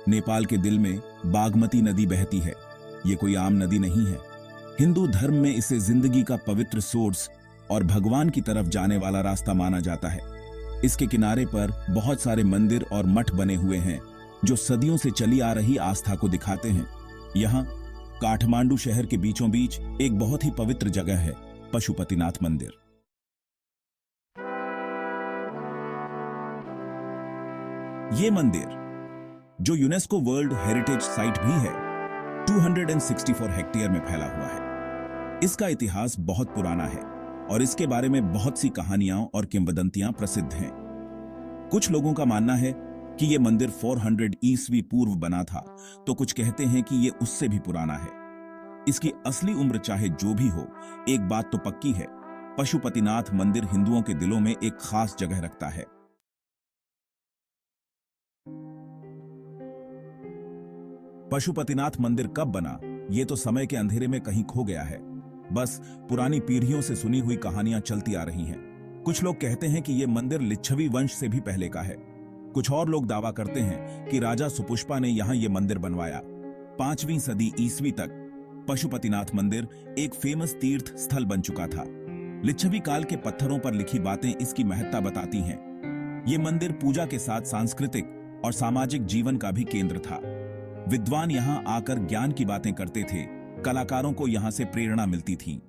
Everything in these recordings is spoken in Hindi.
नेपाल के दिल में बागमती नदी बहती है। ये कोई आम नदी नहीं है। हिंदू धर्म में इसे जिंदगी का पवित्र सोर्स और भगवान की तरफ जाने वाला रास्ता माना जाता है। इसके किनारे पर बहुत सारे मंदिर और मठ बने हुए हैं जो सदियों से चली आ रही आस्था को दिखाते हैं। यहाँ काठमांडू शहर के बीचों बीच एक बहुत ही पवित्र जगह है, पशुपतिनाथ मंदिर। ये मंदिर, जो यूनेस्को वर्ल्ड हेरिटेज साइट भी है, 264 हेक्टेयर में फैला हुआ है। इसका इतिहास बहुत पुराना है और इसके बारे में बहुत सी कहानियां और किंवदंतियां प्रसिद्ध हैं। कुछ लोगों का मानना है कि यह मंदिर 400 ईस्वी पूर्व बना था, तो कुछ कहते हैं कि यह उससे भी पुराना है। इसकी असली उम्र चाहे जो भी हो, एक बात तो पक्की है, पशुपतिनाथ मंदिर हिंदुओं के दिलों में एक खास जगह रखता है। पशुपतिनाथ मंदिर कब बना, यह तो समय के अंधेरे में कहीं खो गया है। बस पुरानी पीढ़ियों से सुनी हुई कहानियां चलती आ रही हैं। कुछ लोग कहते हैं कि यह मंदिर लिच्छवी वंश से भी पहले का है। कुछ और लोग दावा करते हैं कि राजा सुपुष्पा ने यहां यह मंदिर बनवाया। 5वीं सदी ईस्वी तक पशुपतिनाथ मंदिर एक फेमस तीर्थ स्थल बन चुका था। लिच्छवी काल के पत्थरों पर लिखी बातें इसकी महत्ता बताती हैं। यह मंदिर पूजा के साथ सांस्कृतिक और सामाजिक जीवन का भी केंद्र था। विद्वान यहां आकर ज्ञान की बातें करते थे, कलाकारों को यहां से प्रेरणा मिलती थी।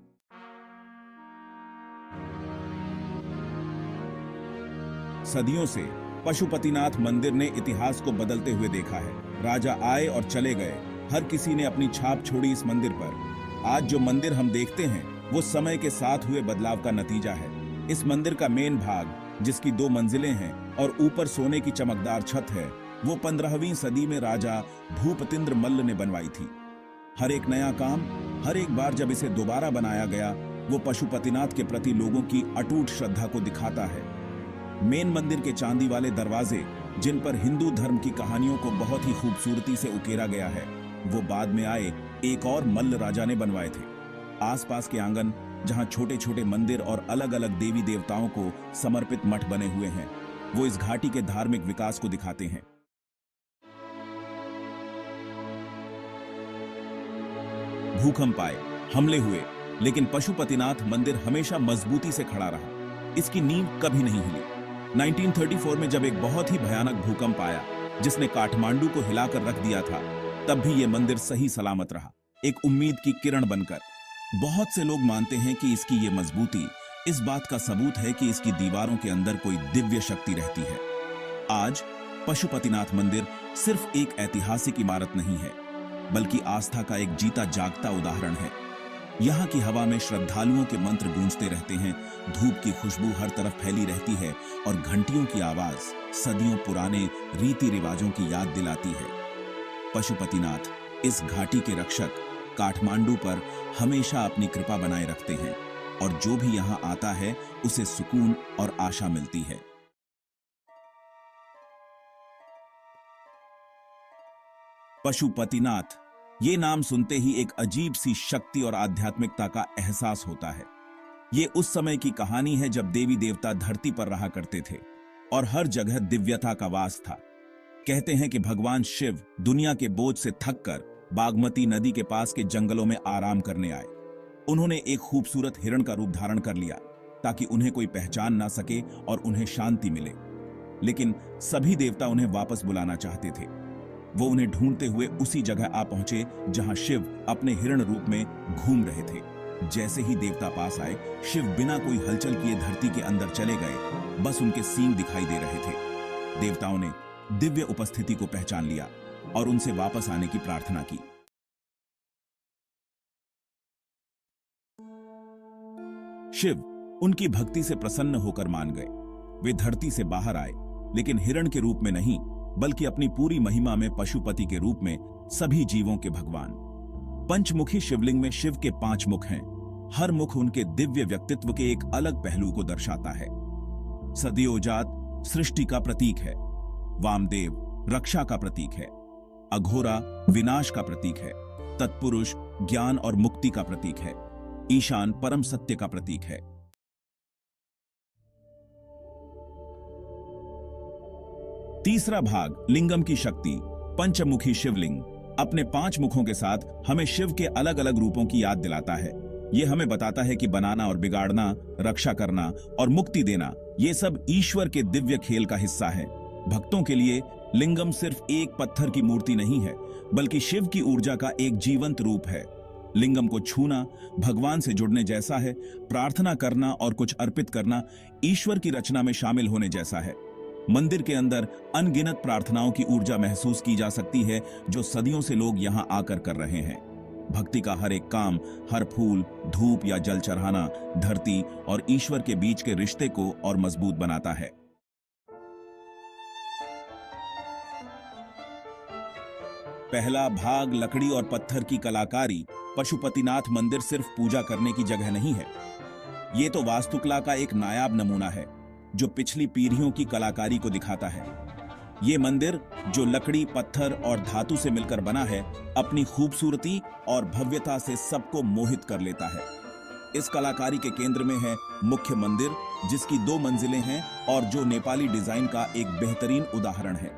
सदियों से पशुपतिनाथ मंदिर ने इतिहास को बदलते हुए देखा है। राजा आए और चले गए, हर किसी ने अपनी छाप छोड़ी इस मंदिर पर। आज जो मंदिर हम देखते हैं वो समय के साथ हुए बदलाव का नतीजा है। इस मंदिर का मेन भाग, जिसकी 2 मंजिलें हैं और ऊपर सोने की चमकदार छत है, वो 15वीं सदी में राजा भूपतिंद्र मल्ल ने बनवाई थी। हर एक नया काम, हर एक बार जब इसे दोबारा बनाया गया, वो पशुपतिनाथ के प्रति लोगों की अटूट श्रद्धा को दिखाता है। मेन मंदिर के चांदी वाले दरवाजे, जिन पर हिंदू धर्म की कहानियों को बहुत ही खूबसूरती से उकेरा गया है, वो बाद में आए एक और मल्ल राजा ने बनवाए थे। आसपास के आंगन, जहां छोटे छोटे मंदिर और अलग अलग देवी देवताओं को समर्पित मठ बने हुए हैं, वो इस घाटी के धार्मिक विकास को दिखाते हैं। भूकंप आए, हमले हुए, लेकिन पशुपतिनाथ मंदिर हमेशा मजबूती से खड़ा रहा। इसकी नींव कभी नहीं हिली। 1934 में जब एक बहुत ही भयानक भूकंप आया, जिसने काठमांडू को हिलाकर रख दिया था, तब भी यह मंदिर सही सलामत रहा, एक उम्मीद की किरण बनकर। बहुत से लोग मानते हैं कि इसकी ये मजबूती इस बात का सबूत है कि इसकी दीवारों के अंदर कोई दिव्य शक्ति रहती है। आज पशुपतिनाथ मंदिर सिर्फ एक ऐतिहासिक इमारत नहीं है, बल्कि आस्था का एक जीता जागता उदाहरण है। यहाँ की हवा में श्रद्धालुओं के मंत्र गूंजते रहते हैं, धूप की खुशबू हर तरफ फैली रहती है और घंटियों की आवाज सदियों पुराने रीति रिवाजों की याद दिलाती है। पशुपतिनाथ, इस घाटी के रक्षक, काठमांडू पर हमेशा अपनी कृपा बनाए रखते हैं और जो भी यहाँ आता है उसे सुकून और आशा मिलती है। पशुपतिनाथ, ये नाम सुनते ही एक अजीब सी शक्ति और आध्यात्मिकता का एहसास होता है। ये उस समय की कहानी है जब देवी देवता धरती पर रहा करते थे और हर जगह दिव्यता का वास था। कहते हैं कि भगवान शिव दुनिया के बोझ से थककर बागमती नदी के पास के जंगलों में आराम करने आए। उन्होंने एक खूबसूरत हिरण का रूप धारण कर लिया ताकि उन्हें कोई पहचान ना सके और उन्हें शांति मिले। लेकिन सभी देवता उन्हें वापस बुलाना चाहते थे। वो उन्हें ढूंढते हुए उसी जगह आ पहुंचे जहां शिव अपने हिरण रूप में घूम रहे थे। जैसे ही देवता पास आए, शिव बिना कोई हलचल किए धरती के अंदर चले गए। बस उनके सींग दिखाई दे रहे थे। देवताओं ने दिव्य उपस्थिति को पहचान लिया और उनसे वापस आने की प्रार्थना की। शिव उनकी भक्ति से प्रसन्न होकर मान गए। वे धरती से बाहर आए, लेकिन हिरण के रूप में नहीं, बल्कि अपनी पूरी महिमा में पशुपति के रूप में, सभी जीवों के भगवान। पंचमुखी शिवलिंग में शिव के 5 मुख हैं। हर मुख उनके दिव्य व्यक्तित्व के एक अलग पहलू को दर्शाता है। सद्योजात सृष्टि का प्रतीक है, वामदेव रक्षा का प्रतीक है, अघोरा विनाश का प्रतीक है, तत्पुरुष ज्ञान और मुक्ति का प्रतीक है, ईशान परम सत्य का प्रतीक है। तीसरा भाग लिंगम की शक्ति, पंचमुखी शिवलिंग अपने 5 मुखों के साथ हमें शिव के अलग अलग रूपों की याद दिलाता है। ये हमें बताता है कि बनाना और बिगाड़ना, रक्षा करना और मुक्ति देना, ये सब ईश्वर के दिव्य खेल का हिस्सा है। भक्तों के लिए लिंगम सिर्फ एक पत्थर की मूर्ति नहीं है, बल्कि शिव की ऊर्जा का एक जीवंत रूप है। लिंगम को छूना भगवान से जुड़ने जैसा है, प्रार्थना करना और कुछ अर्पित करना ईश्वर की रचना में शामिल होने जैसा है। मंदिर के अंदर अनगिनत प्रार्थनाओं की ऊर्जा महसूस की जा सकती है, जो सदियों से लोग यहां आकर कर रहे हैं। भक्ति का हर एक काम, हर फूल, धूप या जल चढ़ाना धरती और ईश्वर के बीच के रिश्ते को और मजबूत बनाता है। पहला भाग लकड़ी और पत्थर की कलाकारी। पशुपतिनाथ मंदिर सिर्फ पूजा करने की जगह नहीं है, ये तो वास्तुकला का एक नायाब नमूना है जो पिछली पीढ़ियों की कलाकारी को दिखाता है। ये मंदिर जो लकड़ी, पत्थर और धातु से मिलकर बना है, अपनी खूबसूरती और भव्यता से सबको मोहित कर लेता है। इस कलाकारी के केंद्र में है मुख्य मंदिर, जिसकी 2 मंजिलें हैं और जो नेपाली डिजाइन का एक बेहतरीन उदाहरण है।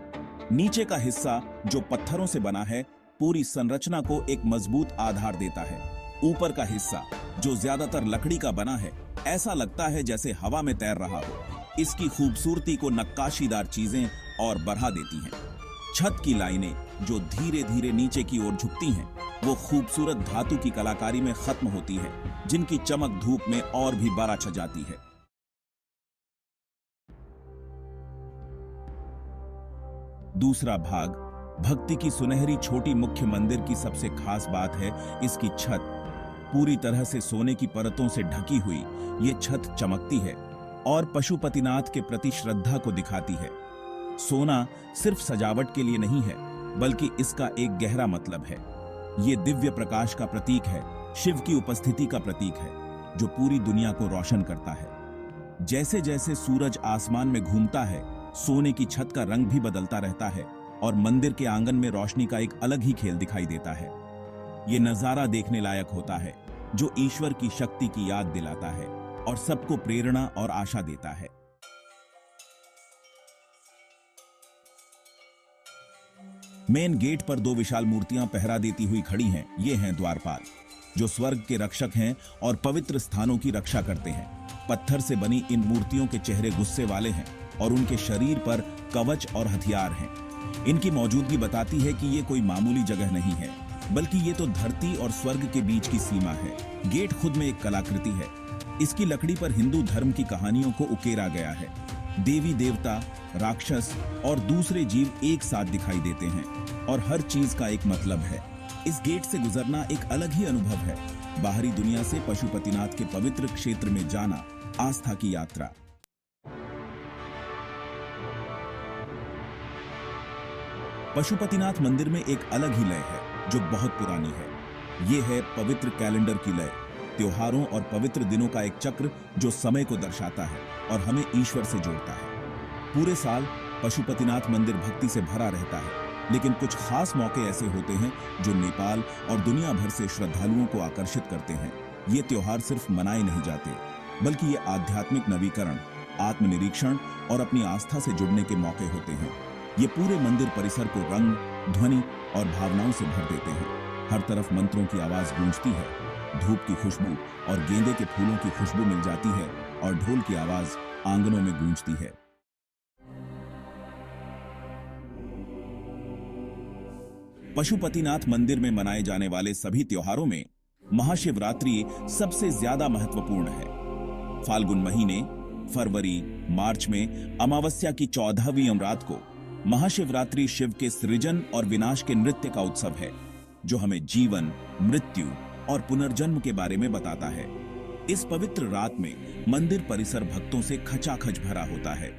नीचे का हिस्सा जो पत्थरों से बना है, पूरी संरचना को एक मजबूत आधार देता है। ऊपर का हिस्सा जो ज्यादातर लकड़ी का बना है, ऐसा लगता है जैसे हवा में तैर रहा हो। इसकी खूबसूरती को नक्काशीदार चीजें और बढ़ा देती हैं। छत की लाइनें जो धीरे धीरे नीचे की ओर झुकती हैं, वो खूबसूरत धातु की कलाकारी में खत्म होती है, जिनकी चमक धूप में और भी बारा छा जाती है। दूसरा भाग भक्ति की सुनहरी छोटी मुख्य मंदिर की सबसे खास बात है इसकी छत। पूरी तरह से सोने की परतों से ढकी हुई ये छत चमकती है और पशुपतिनाथ के प्रति श्रद्धा को दिखाती है। सोना सिर्फ सजावट के लिए नहीं है, बल्कि इसका एक गहरा मतलब है। ये दिव्य प्रकाश का प्रतीक है, शिव की उपस्थिति का प्रतीक है, जो पूरी दुनिया को रोशन करता है। जैसे जैसे सूरज आसमान में घूमता है, सोने की छत का रंग भी बदलता रहता है और मंदिर के आंगन में रोशनी का एक अलग ही खेल दिखाई देता है। ये नजारा देखने लायक होता है, जो ईश्वर की शक्ति की याद दिलाता है और सबको प्रेरणा और आशा देता है। मेन गेट पर 2 विशाल मूर्तियां पहरा देती हुई खड़ी हैं। ये हैं द्वारपाल, जो स्वर्ग के रक्षक हैं और पवित्र स्थानों की रक्षा करते हैं। पत्थर से बनी इन मूर्तियों के चेहरे गुस्से वाले हैं और उनके शरीर पर कवच और हथियार हैं। इनकी मौजूदगी बताती है कि ये कोई मामूली जगह नहीं है, बल्कि ये तो धरती और स्वर्ग के बीच की सीमा है। गेट खुद में एक कलाकृति है। इसकी लकड़ी पर हिंदू धर्म की कहानियों को उकेरा गया है। देवी देवता, राक्षस और दूसरे जीव एक साथ दिखाई देते हैं और हर चीज का एक मतलब है। इस गेट से गुजरना एक अलग ही अनुभव है। बाहरी दुनिया से पशुपतिनाथ के पवित्र क्षेत्र में जाना आस्था की यात्रा। पशुपतिनाथ मंदिर में एक अलग ही लय है जो बहुत पुरानी है। ये है पवित्र कैलेंडर की लय, त्योहारों और पवित्र दिनों का एक चक्र जो समय को दर्शाता है और हमें ईश्वर से जोड़ता है। पूरे साल पशुपतिनाथ मंदिर भक्ति से भरा रहता है, लेकिन कुछ खास मौके ऐसे होते हैं जो नेपाल और दुनिया भर से श्रद्धालुओं को आकर्षित करते हैं। ये त्योहार सिर्फ मनाए नहीं जाते, बल्कि ये आध्यात्मिक नवीकरण, आत्मनिरीक्षण और अपनी आस्था से जुड़ने के मौके होते हैं। ये पूरे मंदिर परिसर को रंग, ध्वनि और भावनाओं से भर देते हैं। हर तरफ मंत्रों की आवाज गूंजती है, धूप की खुशबू और गेंदे के फूलों की खुशबू मिल जाती है और ढोल की आवाज आंगनों में गूंजती है। पशुपतिनाथ मंदिर में मनाए जाने वाले सभी त्योहारों में महाशिवरात्रि सबसे ज्यादा महत्वपूर्ण है। फाल्गुन महीने फरवरी मार्च में अमावस्या की 14वीं अमरात को महाशिवरात्रि शिव के सृजन और विनाश के नृत्य का उत्सव है, जो हमें जीवन, मृत्यु और पुनर्जन्म के बारे में बताता है। इस पवित्र रात में मंदिर परिसर भक्तों से खचाखच भरा होता है।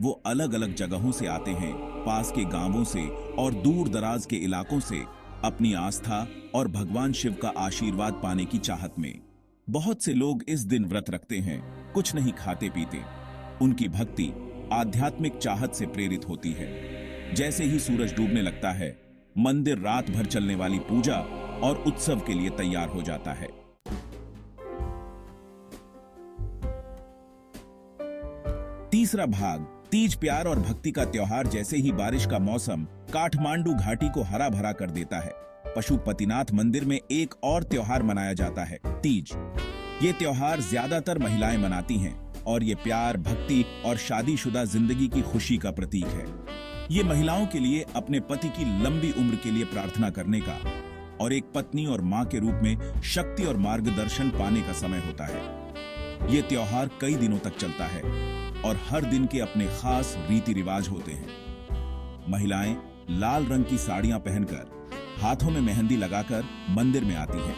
वो अलग अलग जगहों से आते हैं, पास के गांवों से और दूर दराज के इलाकों से, अपनी आस्था और भगवान शिव का आशीर्वाद पाने की चाहत में। बहुत से लोग इस दिन व्रत रखते हैं, कुछ नहीं खाते पीते। उनकी भक्ति आध्यात्मिक चाहत से प्रेरित होती है। जैसे ही सूरज डूबने लगता है, मंदिर रात भर चलने वाली पूजा और उत्सव के लिए तैयार हो जाता है। तीसरा भाग तीज प्यार और भक्ति का त्योहार जैसे ही बारिश का मौसम काठमांडू घाटी को हरा भरा कर देता है, पशुपतिनाथ मंदिर में एक और त्योहार मनाया जाता है, तीज। ये त्योहार ज्यादातर महिलाएं मनाती हैं और ये प्यार, भक्ति और शादीशुदा जिंदगी की खुशी का प्रतीक है। ये महिलाओं के लिए अपने पति की लंबी उम्र के लिए प्रार्थना करने का और एक पत्नी और मां के रूप में शक्ति और मार्गदर्शन पाने का समय होता है। ये त्योहार कई दिनों तक चलता है और हर दिन के अपने खास रीति रिवाज होते हैं। महिलाएं लाल रंग की साड़ियां पहनकर, हाथों में मेहंदी लगाकर मंदिर में आती हैं।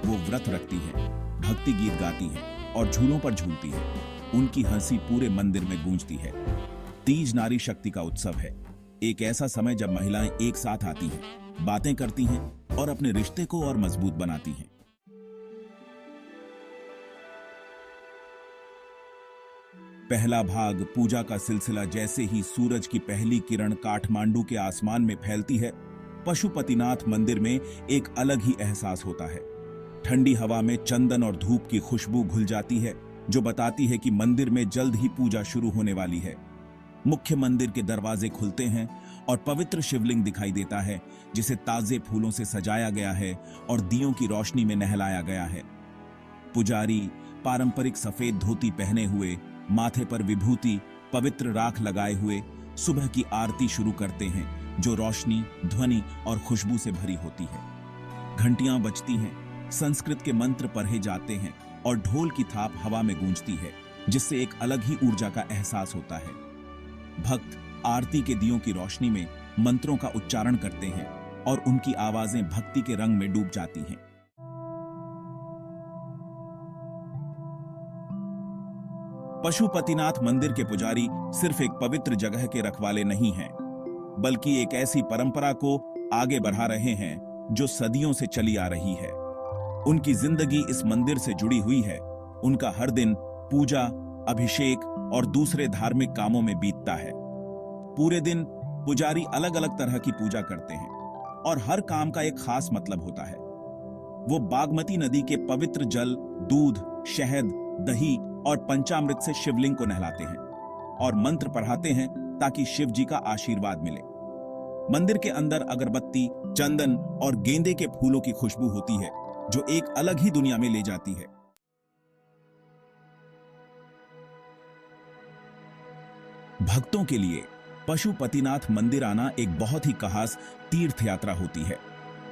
वो व्रत रखती हैं, भक्ति गीत गाती हैं और झूलों पर झूलती हैं। उनकी हंसी पूरे मंदिर में गूंजती है। तीज नारी शक्ति का उत्सव है, एक ऐसा समय जब महिलाएं एक साथ आती हैं, बातें करती हैं और अपने रिश्ते को और मजबूत बनाती हैं। पहला भाग पूजा का सिलसिला जैसे ही सूरज की पहली किरण काठमांडू के आसमान में फैलती है, पशुपतिनाथ मंदिर में एक अलग ही एहसास होता है। ठंडी हवा में चंदन और धूप की खुशबू घुल जाती है, जो बताती है कि मंदिर में जल्द ही पूजा शुरू होने वाली है। मुख्य मंदिर के दरवाजे खुलते हैं और पवित्र शिवलिंग दिखाई देता है, जिसे ताजे फूलों से सजाया गया है और दियों की रोशनी में नहलाया गया है। पुजारी पारंपरिक सफेद धोती पहने हुए, माथे पर विभूति, पवित्र राख लगाए हुए सुबह की आरती शुरू करते हैं, जो रोशनी, ध्वनि और खुशबू से भरी होती है। घंटियां बजती हैं, संस्कृत के मंत्र पढ़े जाते हैं और ढोल की थाप हवा में गूंजती है, जिससे एक अलग ही ऊर्जा का एहसास होता है। भक्त आरती के दियों की रोशनी में मंत्रों का उच्चारण करते हैं और उनकी आवाजें भक्ति के रंग में डूब जाती हैं। पशुपतिनाथ मंदिर के पुजारी सिर्फ एक पवित्र जगह के रखवाले नहीं हैं, बल्कि एक ऐसी परंपरा को आगे बढ़ा रहे हैं जो सदियों से चली आ रही है। उनकी जिंदगी इस मंदिर से जुड़ी हुई है। उनका हर दिन पूजा, अभिषेक और दूसरे धार्मिक कामों में बीतता है। पूरे दिन पुजारी अलग अलग तरह की पूजा करते हैं और हर काम का एक खास मतलब होता है। वो बागमती नदी के पवित्र जल, दूध, शहद, दही और पंचामृत से शिवलिंग को नहलाते हैं और मंत्र पढ़ाते हैं ताकि शिव जी का आशीर्वाद मिले। मंदिर के अंदर अगरबत्ती, चंदन और गेंदे के फूलों की खुशबू होती है, जो एक अलग ही दुनिया में ले जाती है। भक्तों के लिए पशुपतिनाथ मंदिर आना एक बहुत ही खास तीर्थ यात्रा होती है।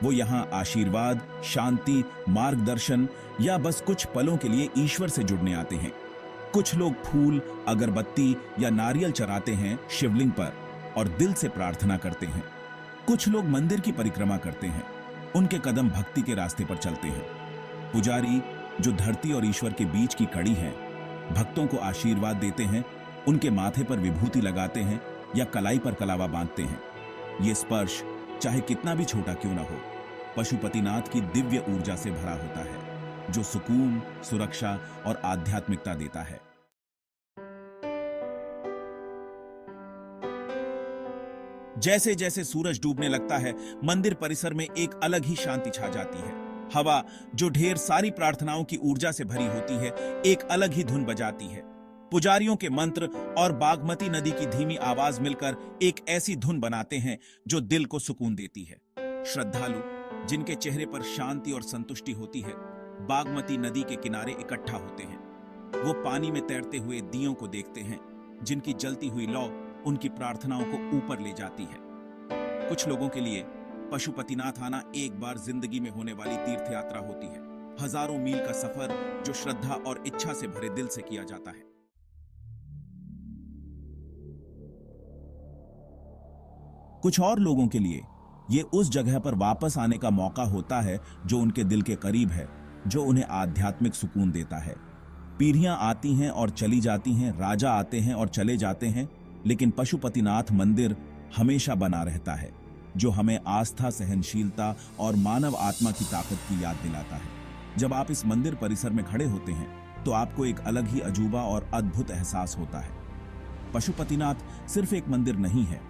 वो यहाँ आशीर्वाद, शांति, मार्गदर्शन या बस कुछ पलों के लिए ईश्वर से जुड़ने आते हैं। कुछ लोग फूल, अगरबत्ती या नारियल चढ़ाते हैं शिवलिंग पर और दिल से प्रार्थना करते हैं। कुछ लोग मंदिर की परिक्रमा करते हैं, उनके कदम भक्ति के रास्ते पर चलते हैं। पुजारी, जो धरती और ईश्वर के बीच की कड़ी हैं, भक्तों को आशीर्वाद देते हैं, उनके माथे पर विभूति लगाते हैं या कलाई पर कलावा बांधते हैं। ये स्पर्श चाहे कितना भी छोटा क्यों ना हो, पशुपतिनाथ की दिव्य ऊर्जा से भरा होता है, जो सुकून, सुरक्षा और आध्यात्मिकता देता है। जैसे जैसे सूरज डूबने लगता है, मंदिर परिसर में एक अलग ही शांति छा जाती है। हवा, जो ढेर सारी प्रार्थनाओं की ऊर्जा से भरी होती है, एक अलग ही धुन बजाती है। पुजारियों के मंत्र और बागमती नदी की धीमी आवाज मिलकर एक ऐसी धुन बनाते हैं जो दिल को सुकून देती है। श्रद्धालु, जिनके चेहरे पर शांति और संतुष्टि होती है, बागमती नदी के किनारे इकट्ठा होते हैं। वो पानी में तैरते हुए दियों को देखते हैं, जिनकी जलती हुई लौ उनकी प्रार्थनाओं को ऊपर ले जाती है। कुछ लोगों के लिए पशुपतिनाथ आना एक बार जिंदगी में होने वाली तीर्थ यात्रा होती है। हजारों मील का सफर जो श्रद्धा और इच्छा से भरे दिल से किया जाता है। कुछ और लोगों के लिए ये उस जगह पर वापस आने का मौका होता है जो उनके दिल के करीब है, जो उन्हें आध्यात्मिक सुकून देता है। पीढ़ियां आती हैं और चली जाती हैं, राजा आते हैं और चले जाते हैं, लेकिन पशुपतिनाथ मंदिर हमेशा बना रहता है, जो हमें आस्था, सहनशीलता और मानव आत्मा की ताकत की याद दिलाता है। जब आप इस मंदिर परिसर में खड़े होते हैं तो आपको एक अलग ही अजूबा और अद्भुत एहसास होता है। पशुपतिनाथ सिर्फ एक मंदिर नहीं है,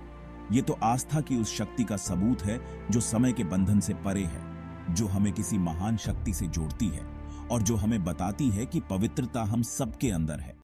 ये तो आस्था की उस शक्ति का सबूत है जो समय के बंधन से परे है, जो हमें किसी महान शक्ति से जोड़ती है और जो हमें बताती है कि पवित्रता हम सबके अंदर है।